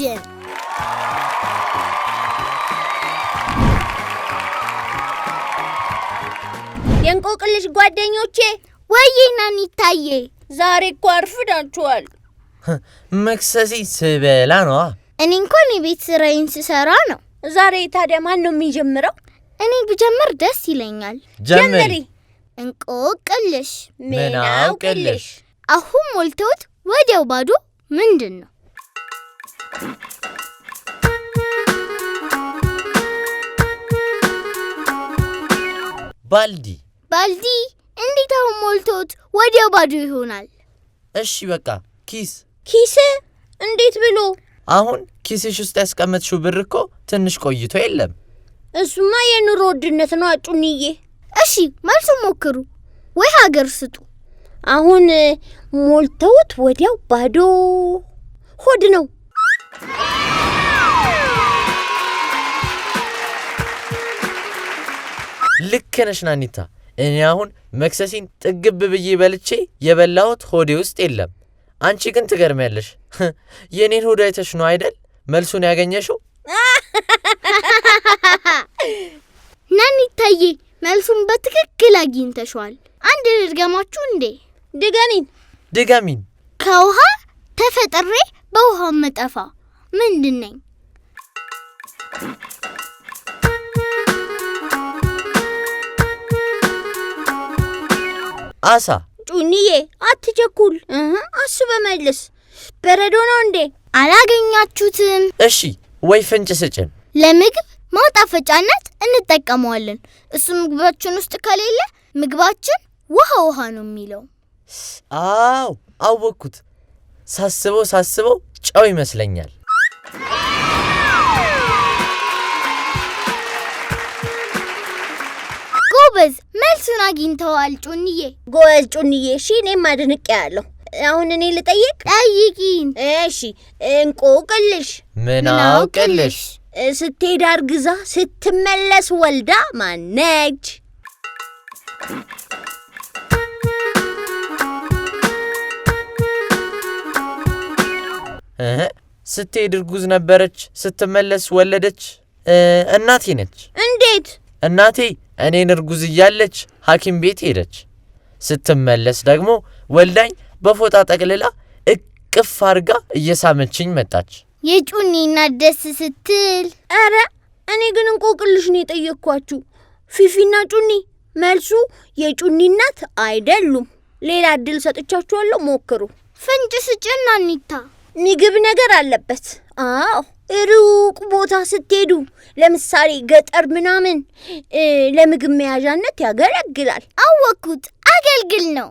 ቴሌቪዥን የእንቆቅልሽ ጓደኞቼ ወይና ኒታዬ ዛሬ እኮ አርፍዳችኋል። መክሰሲ ስበላ ነው። እኔ እንኳን የቤት ስራዬን ስሰራ ነው። ዛሬ ታዲያ ማን ነው የሚጀምረው? እኔ ብጀምር ደስ ይለኛል። ጀምሪ። እንቆቅልሽ ምን አውቅልሽ? አሁን ሞልተውት ወዲያው ባዶ ምንድን ነው? ባልዲ። ባልዲ እንዴት አሁን ሞልተውት ወዲያው ባዶ ይሆናል? እሺ በቃ ኪስ። ኪስ እንዴት ብሎ? አሁን ኪስሽ ውስጥ ያስቀመጥሽው ብር እኮ ትንሽ ቆይቶ የለም። እሱማ የኑሮ ውድነት ነው አጩንዬ። እሺ መልሱን ሞክሩ ወይ ሀገር ስጡ። አሁን ሞልተውት ወዲያው ባዶ ሆድ ነው። ልክ ነሽ ናኒታ። እኔ አሁን መክሰሲን ጥግብ ብዬ በልቼ የበላሁት ሆዴ ውስጥ የለም። አንቺ ግን ትገርሚያለሽ። የኔን ሆድ አይተሽ ነው አይደል መልሱን ያገኘሽው? ናኒታዬ መልሱን በትክክል አግኝተሽዋል። አንድ ልድገማችሁ እንዴ? ድገሚን። ከውሃ ተፈጥሬ በውሃ መጠፋ ምንድን ነኝ? አሳ። ጩንዬ አትቸኩል፣ አስበህ መልስ። በረዶ ነው እንዴ? አላገኛችሁትም? እሺ ወይ ፍንጭ ስጭን። ለምግብ ማጣፈጫነት እንጠቀመዋለን። እሱ ምግባችን ውስጥ ከሌለ ምግባችን ውሃ ነው የሚለው። አዎ አወኩት። ሳስበው ጨው ይመስለኛል። ጎበዝ መልሱን አግኝተዋል ጩንዬ። ጎበዝ ጩንዬ። እሺ እኔም አድንቄያለሁ። አሁን እኔ ልጠይቅ? ጠይቂን። እሺ እንቆቅልሽ ምን አውቅልሽ? ስትሄድ አርግዛ ስትመለስ ወልዳ ማነች? ስትሄድ እርጉዝ ነበረች፣ ስትመለስ ወለደች። እናቴ ነች። እንዴት? እናቴ እኔን እርጉዝ እያለች ሐኪም ቤት ሄደች። ስትመለስ ደግሞ ወልዳኝ በፎጣ ጠቅልላ እቅፍ አርጋ እየሳመችኝ መጣች። የጩኒ እናት ደስ ስትል። አረ እኔ ግን እንቆቅልሽ ነው የጠየቅኳችሁ። ፊፊና ጩኒ መልሱ የጩኒ እናት አይደሉም። ሌላ እድል ሰጥቻችኋለሁ፣ ሞክሩ። ፍንጭ ስጭና ኒታ። ምግብ ነገር አለበት። አዎ ሩቅ ቦታ ስትሄዱ ለምሳሌ ገጠር ምናምን ለምግብ መያዣነት ያገለግላል። አወኩት፣ አገልግል ነው።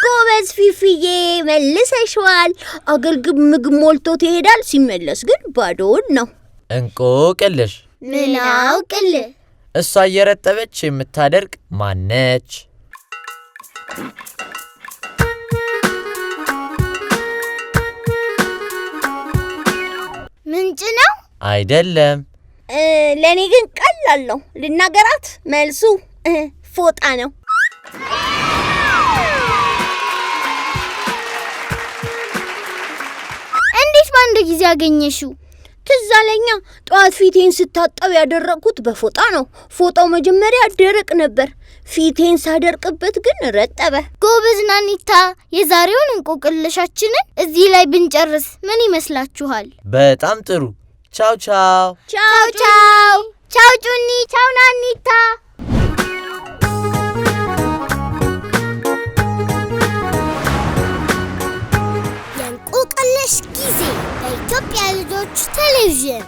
ጎበዝ ፊፊዬ መልሰሽዋል። አገልግል ምግብ ሞልቶት ይሄዳል፣ ሲመለስ ግን ባዶውን ነው። እንቆቅልሽ ምን አውቅልህ? እሷ እየረጠበች የምታደርቅ ማነች? ምንጭ ነው አይደለም። ለኔ ግን ቀላል ነው። ልናገራት? መልሱ ፎጣ ነው። እንዴት በአንድ ጊዜ አገኘሽው? ትዝ አለኛ። ጠዋት ፊቴን ስታጠብ ያደረቅኩት በፎጣ ነው። ፎጣው መጀመሪያ ደረቅ ነበር፣ ፊቴን ሳደርቅበት ግን ረጠበ። ጎበዝ ናኒታ። የዛሬውን እንቆቅልሻችንን እዚህ ላይ ብንጨርስ ምን ይመስላችኋል? በጣም ጥሩ። ቻው ቻው። ቻው ቻው። ቻው ጩኒ፣ ቻው ናኒታ። የእንቆቅልሽ ጊዜ በኢትዮጵያ ልጆች ቴሌቪዥን